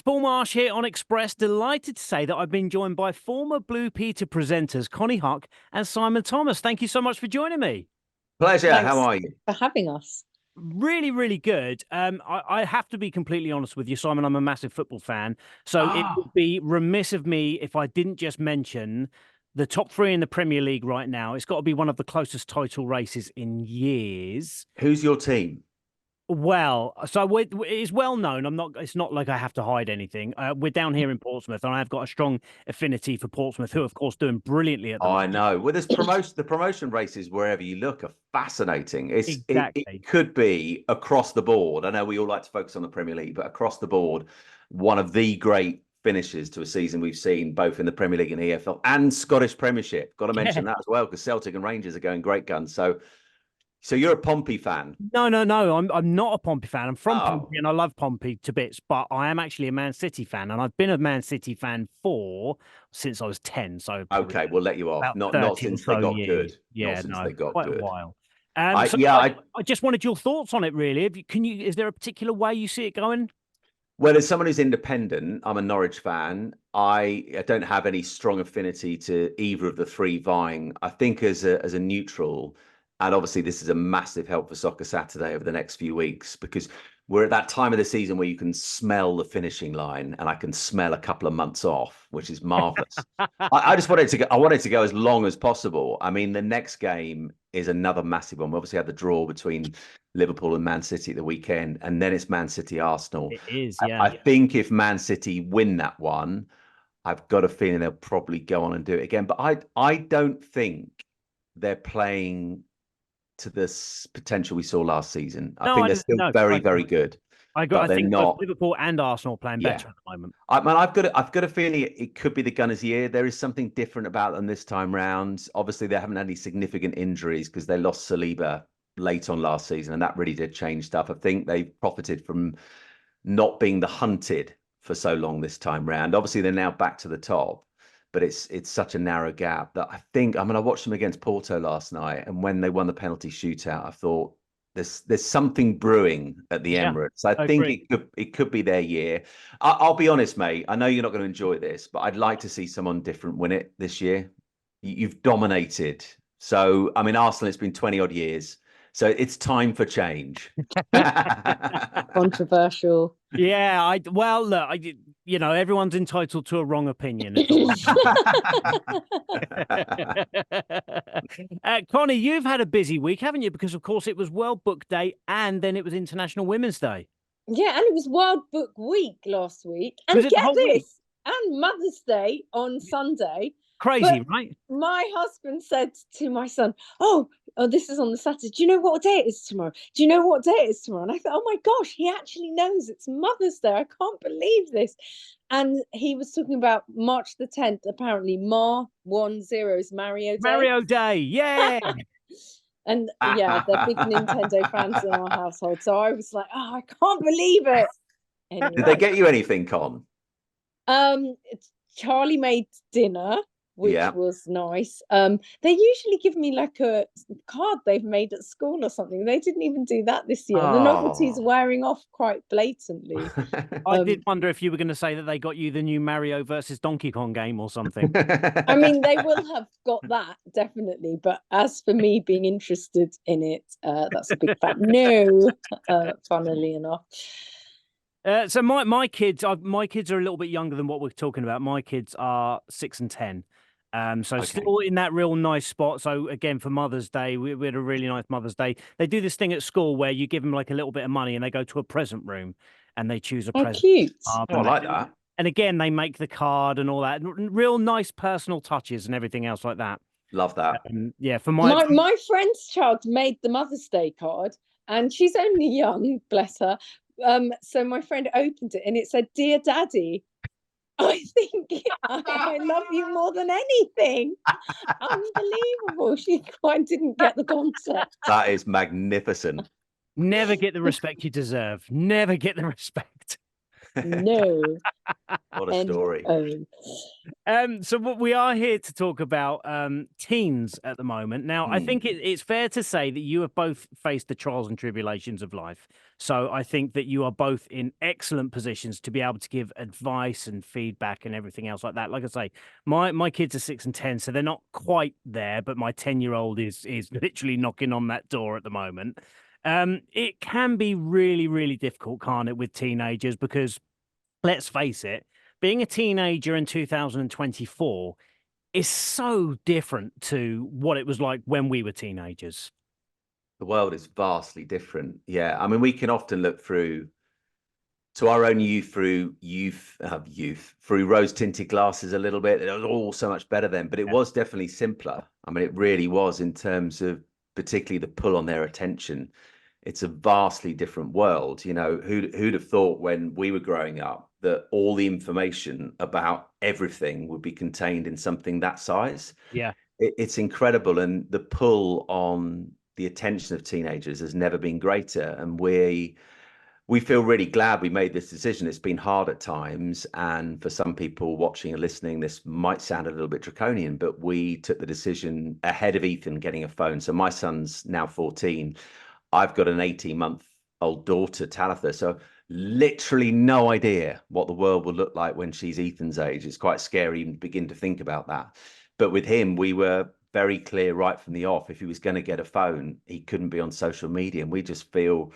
It's Paul Marsh here on Express. Delighted to say that I've been joined by former Blue Peter presenters Connie Huck and Simon Thomas. Thank you so much for joining me. Pleasure. Thanks How are you? for having us. Really, really good. I have to be completely honest with you, Simon. I'm a massive football fan, so it would be remiss of me if I didn't just mention the top three in the Premier League right now. It's got to be one of the closest title races in years. Who's your team? Well, so it's well known. It's not like I have to hide anything. We're down here in Portsmouth, and I've got a strong affinity for Portsmouth, who, of course, doing brilliantly at the moment. I know. Well, the promotion races wherever you look are fascinating. Exactly. It could be across the board. I know we all like to focus on the Premier League, but across the board, one of the great finishes to a season we've seen both in the Premier League and EFL and Scottish Premiership. Got to mention that as well, because Celtic and Rangers are going great guns. So you're a Pompey fan? No. I'm not a Pompey fan. I'm from Pompey and I love Pompey to bits, but I am actually a Man City fan, and I've been a Man City fan since I was 10. So okay, we'll let you off. Not since they got good. Yeah, not since they got quite good. a while. I just wanted your thoughts on it, really. Is there a particular way you see it going? Well, as someone who's independent, I'm a Norwich fan. I don't have any strong affinity to either of the three vying. I think as a neutral, and obviously this is a massive help for Soccer Saturday over the next few weeks, because we're at that time of the season where you can smell the finishing line, and I can smell a couple of months off, which is marvelous. I just wanted to go. I wanted to go as long as possible. I mean, the next game is another massive one. We obviously had the draw between Liverpool and Man City at the weekend, and then it's Man City Arsenal. It is, yeah. I think if Man City win that one, I've got a feeling they'll probably go on and do it again. But I don't think they're playing to this potential we saw last season. I think they're still very good. I think both Liverpool and Arsenal are playing better at the moment. I've got a feeling it could be the Gunners' year. There is something different about them this time round. Obviously, they haven't had any significant injuries because they lost Saliba late on last season, and that really did change stuff. I think they've profited from not being the hunted for so long this time round. Obviously, they're now back to the top, but it's such a narrow gap that I watched them against Porto last night, and when they won the penalty shootout, I thought there's something brewing at the Emirates. I think it could be their year. I'll be honest, mate. I know you're not going to enjoy this, but I'd like to see someone different win it this year. You've dominated. So, I mean, Arsenal, it's been 20 odd years. So it's time for change. Controversial. Yeah, look, everyone's entitled to a wrong opinion. Connie, you've had a busy week, haven't you? Because, of course, it was World Book Day and then it was International Women's Day. Yeah, and it was World Book Week last week. And get this, and Mother's Day on Sunday. Crazy, right? My husband said to my son, oh, this is on the Saturday. Do you know what day it is tomorrow? Do you know what day it is tomorrow? And I thought, oh my gosh, he actually knows it's Mother's Day. I can't believe this. And he was talking about March the 10th, apparently Ma10's Mario Day. Mario Day, yeah. And yeah, they're big Nintendo fans in our household. So I was like, oh, I can't believe it. Anyway. Did they get you anything, Con? Charlie made dinner, which was nice. They usually give me like a card they've made at school or something. They didn't even do that this year. The novelty's wearing off quite blatantly. I did wonder if you were going to say that they got you the new Mario versus Donkey Kong game or something. I mean, they will have got that, definitely. But as for me being interested in it, that's a big fat no, funnily enough. So my kids are a little bit younger than what we're talking about. My kids are 6 and 10. Still in that real nice spot. So again, for Mother's Day, we had a really nice Mother's Day. They do this thing at school where you give them like a little bit of money and they go to a present room and they choose a present. Cute. I like that. And again, they make the card and all that. Real nice personal touches and everything else like that. Love that. For my friend's child made the Mother's Day card, and she's only young, bless her. So my friend opened it and it said, "Dear Daddy, I think I love you more than anything." Unbelievable. She quite didn't get the concept. That is magnificent. Never get the respect you deserve. Never get the respect. No. What a story. So we are here to talk about teens at the moment. Now, I think it's fair to say that you have both faced the trials and tribulations of life. So I think that you are both in excellent positions to be able to give advice and feedback and everything else like that. Like I say, my kids are 6 and 10, so they're not quite there, but my 10-year-old is literally knocking on that door at the moment. It can be really, really difficult, can't it, with teenagers? Because let's face it, being a teenager in 2024 is so different to what it was like when we were teenagers. The world is vastly different. Yeah. I mean, we can often look through to our own youth through through rose tinted glasses a little bit. It was all so much better then, but it was definitely simpler. I mean, it really was, in terms of particularly the pull on their attention. It's a vastly different world. You know, who'd have thought when we were growing up that all the information about everything would be contained in something that size? Yeah. It's incredible. And the pull on the attention of teenagers has never been greater. And we feel really glad we made this decision. It's been hard at times. And for some people watching and listening, this might sound a little bit draconian, but we took the decision ahead of Ethan getting a phone. So my son's now 14. I've got an 18-month-old daughter, Talitha. So literally no idea what the world will look like when she's Ethan's age. It's quite scary even to begin to think about that. But with him, we were very clear right from the off. If he was going to get a phone, he couldn't be on social media. And we just feel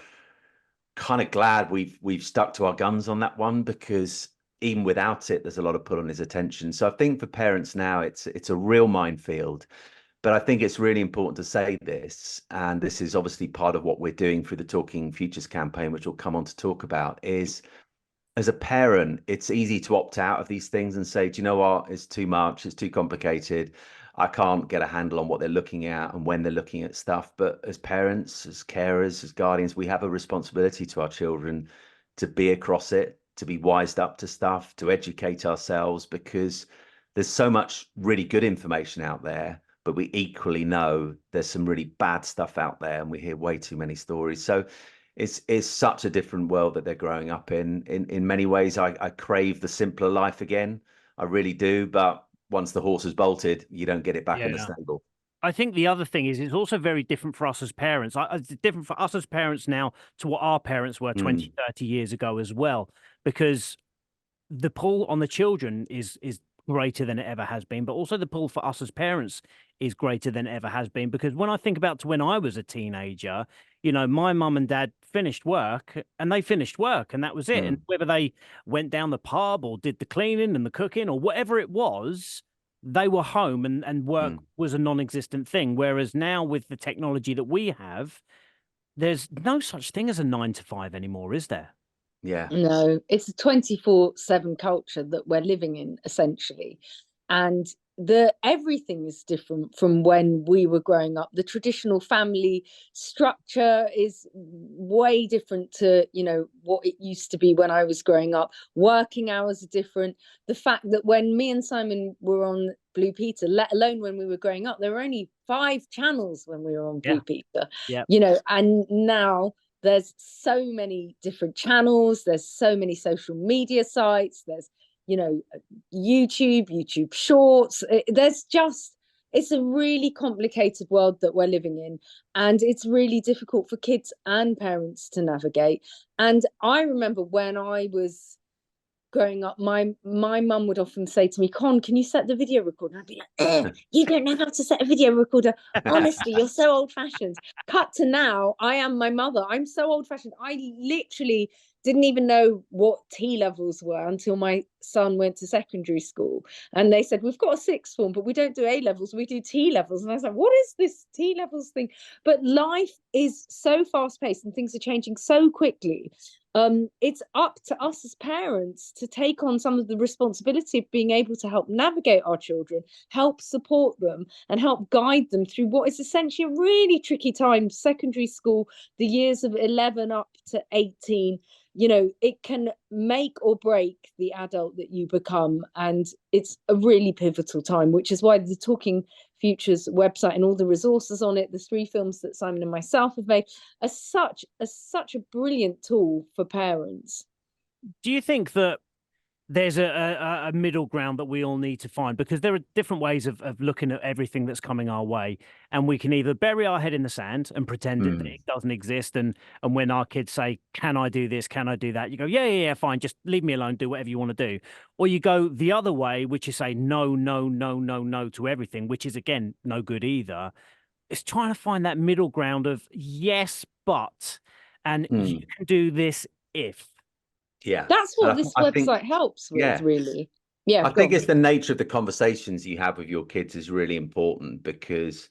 kind of glad we've stuck to our guns on that one, because even without it, there's a lot of pull on his attention. So I think for parents now, it's a real minefield. But I think it's really important to say this, and this is obviously part of what we're doing through the Talking Futures campaign, which we'll come on to talk about, is as a parent, it's easy to opt out of these things and say, do you know what, it's too much, it's too complicated. I can't get a handle on what they're looking at and when they're looking at stuff. But as parents, as carers, as guardians, we have a responsibility to our children to be across it, to be wised up to stuff, to educate ourselves, because there's so much really good information out there. But we equally know there's some really bad stuff out there, and we hear way too many stories. So it's such a different world that they're growing up in. In many ways, I crave the simpler life again. I really do. But once the horse has bolted, you don't get it back in the stable. I think the other thing is it's also very different for us as parents. It's different for us as parents now to what our parents were 20, 30 years ago as well, because the pull on the children is greater than it ever has been, but also the pull for us as parents is greater than it ever has been. Because when I think about to when I was a teenager, you know, my mum and dad finished work and they finished work and that was it. And whether they went down the pub or did the cleaning and the cooking or whatever it was, they were home and work was a non-existent thing. Whereas now with the technology that we have, there's no such thing as a 9 to 5 anymore, is there? Yeah. No, it's a 24/7 culture that we're living in, essentially. And everything is different from when we were growing up. The traditional family structure is way different to, you know, what it used to be when I was growing up. Working hours are different. The fact that when me and Simon were on Blue Peter, let alone when we were growing up, there were only 5 channels when we were on Blue Peter. Yeah. You know, and now there's so many different channels, there's so many social media sites, there's, you know, YouTube Shorts. It's a really complicated world that we're living in, and it's really difficult for kids and parents to navigate. And I remember when I was growing up, my mum would often say to me, Con, can you set the video recorder? I'd be like, you don't know how to set a video recorder. Honestly, you're so old fashioned. Cut to now, I am my mother. I'm so old fashioned. I literally didn't even know what T levels were until my son went to secondary school. And they said, we've got a sixth form, but we don't do A levels, we do T levels. And I was like, what is this T levels thing? But life is so fast paced and things are changing so quickly. It's up to us as parents to take on some of the responsibility of being able to help navigate our children, help support them, and help guide them through what is essentially a really tricky time. Secondary school, the years of 11 up to 18, you know, it can make or break the adult that you become. And it's a really pivotal time, which is why the Talking Futures website and all the resources on it, the 3 films that Simon and myself have made, are such a brilliant tool for parents. Do you think that there's a middle ground that we all need to find, because there are different ways of looking at everything that's coming our way, and we can either bury our head in the sand and pretend that it doesn't exist, and when our kids say, can I do this, can I do that, you go, yeah, fine, just leave me alone, do whatever you want to do. Or you go the other way, which is say no, no, no, no, no to everything, which is again no good either. It's trying to find that middle ground of yes, but, and you can do this if. Yeah. That's what And this I think, website helps with, yeah, really. Yeah, I think it's the nature of the conversations you have with your kids is really important, because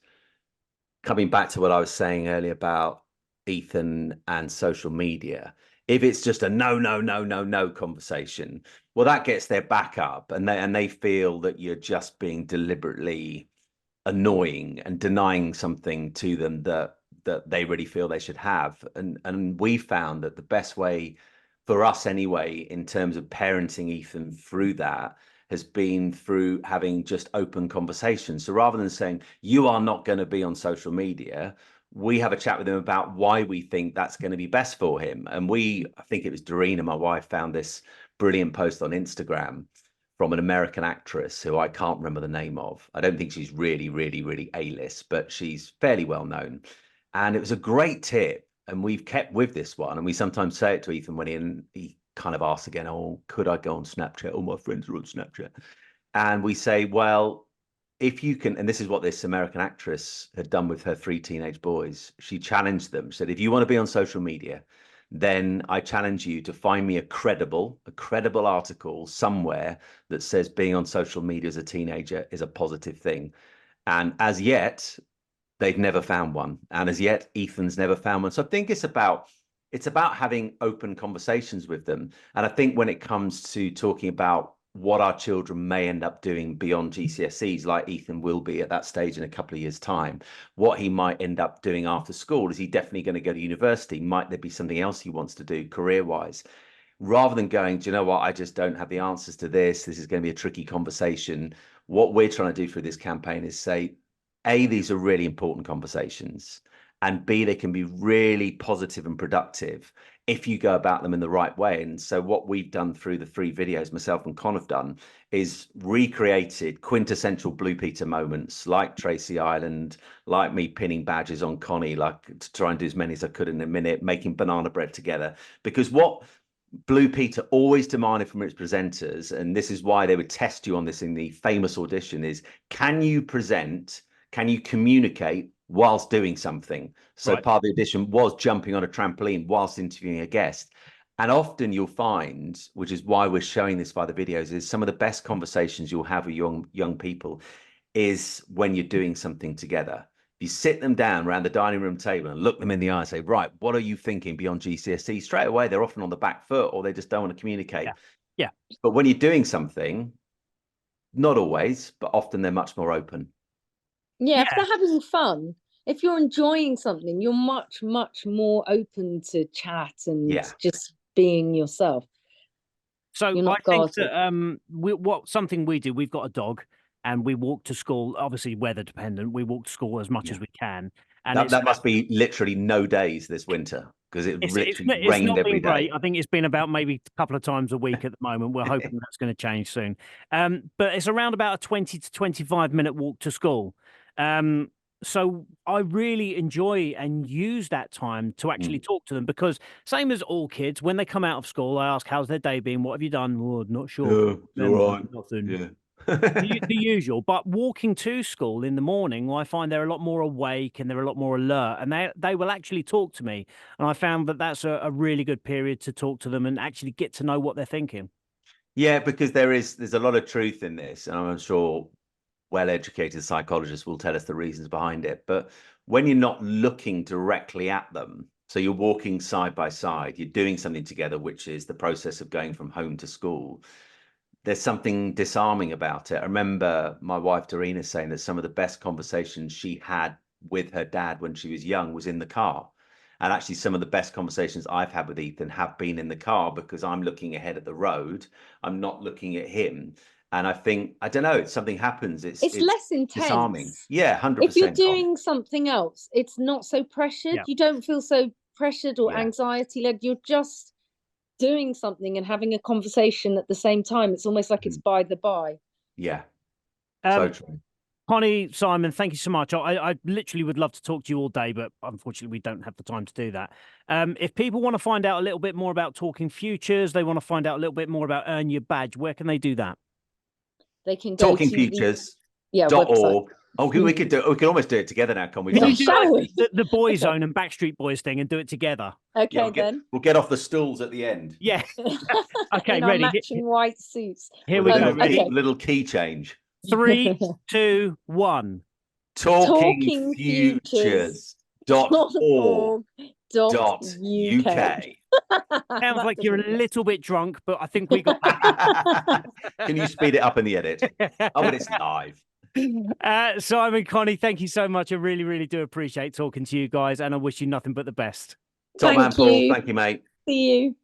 coming back to what I was saying earlier about Ethan and social media, if it's just a no, no, no, no, no conversation, well, that gets their back up, and they feel that you're just being deliberately annoying and denying something to them that they really feel they should have. And we found that the best way for us anyway, in terms of parenting Ethan through that, has been through having just open conversations. So rather than saying you are not going to be on social media, we have a chat with him about why we think that's going to be best for him. And I think it was Doreen, my wife, found this brilliant post on Instagram from an American actress who I can't remember the name of. I don't think she's really, really, really A-list, but she's fairly well known. And it was a great tip. And we've kept with this one. And we sometimes say it to Ethan when he kind of asks again, oh, could I go on Snapchat? All my friends are on Snapchat. And we say, well, if you can, and this is what this American actress had done with her 3 teenage boys. She challenged them, said, if you want to be on social media, then I challenge you to find me a credible article somewhere that says being on social media as a teenager is a positive thing. And as yet, they've never found one. And as yet, Ethan's never found one. So I think it's about having open conversations with them. And I think when it comes to talking about what our children may end up doing beyond GCSEs, like Ethan will be at that stage in a couple of years' time, what he might end up doing after school, is he definitely going to go to university? Might there be something else he wants to do career-wise? Rather than going, do you know what, I just don't have the answers to this, this is going to be a tricky conversation. What we're trying to do through this campaign is say, A, these are really important conversations, and B, they can be really positive and productive if you go about them in the right way. And so what we've done through the 3 videos myself and Con have done is recreated quintessential Blue Peter moments, like Tracy Island, like me pinning badges on Connie, like to try and do as many as I could in a minute, making banana bread together. Because what Blue Peter always demanded from its presenters, and this is why they would test you on this in the famous audition, is can you present, can you communicate whilst doing something? So part of the audition was jumping on a trampoline whilst interviewing a guest. And often you'll find, which is why we're showing this by the videos, is some of the best conversations you'll have with young people is when you're doing something together. You sit them down around the dining room table and look them in the eye and say, right, what are you thinking beyond GCSE? Straight away, they're often on the back foot, or they just don't want to communicate. Yeah. But when you're doing something, not always, but often they're much more open. Yeah, if they're having fun, if you're enjoying something, you're much, much more open to chat and just being yourself. So I think that something we do, we've got a dog and we walk to school, obviously weather dependent. We walk to school as much as we can. And that must be literally no days this winter, because it literally rained every day. Great. I think it's been about maybe a couple of times a week at the moment. We're hoping that's going to change soon. But it's around about a 20 to 25-minute walk to school. So I really enjoy and use that time to actually talk to them, because same as all kids, when they come out of school, I ask, how's their day been? What have you done? Oh, not sure. Nothing. Yeah. the usual. But walking to school in the morning, I find they're a lot more awake and they're a lot more alert, and they will actually talk to me. And I found that that's a really good period to talk to them and actually get to know what they're thinking. Yeah, because there's a lot of truth in this, and I'm sure well-educated psychologists will tell us the reasons behind it. But when you're not looking directly at them, so you're walking side by side, you're doing something together, which is the process of going from home to school, there's something disarming about it. I remember my wife Doreen saying that some of the best conversations she had with her dad when she was young was in the car. And actually some of the best conversations I've had with Ethan have been in the car, because I'm looking ahead at the road. I'm not looking at him. And I think, I don't know, something happens. It's less intense. Disarming. Yeah, 100%. If you're doing something else, it's not so pressured. You don't feel so pressured or anxiety led. You're just doing something and having a conversation at the same time. It's almost like it's by the by. Yeah. So Um, true. Connie, Simon, thank you so much. I literally would love to talk to you all day, but unfortunately we don't have the time to do that. If people want to find out a little bit more about Talking Futures, they want to find out a little bit more about Earn Your Badge, where can they do that? They can go Talking to Futures. the website. .org. Oh, we could do. We could almost do it together now, can we? Can we do Shall like we? the Boyzone and Backstreet Boys thing and do it together? Okay, Yeah, we'll get off the stools at the end. Yeah. Okay, in our ready? matching white suits. Here With we a go. little, Ready? okay. little key change. 3, 2, 1. Talking Futures .org.uk. Sounds like you're a little bit drunk, but I think we got that. Can you speed it up in the edit? Oh, but it's live. Simon, Connie, thank you so much. I really, really do appreciate talking to you guys, and I wish you nothing but the best. Top man, Thank Paul. you. Thank you, mate. See you.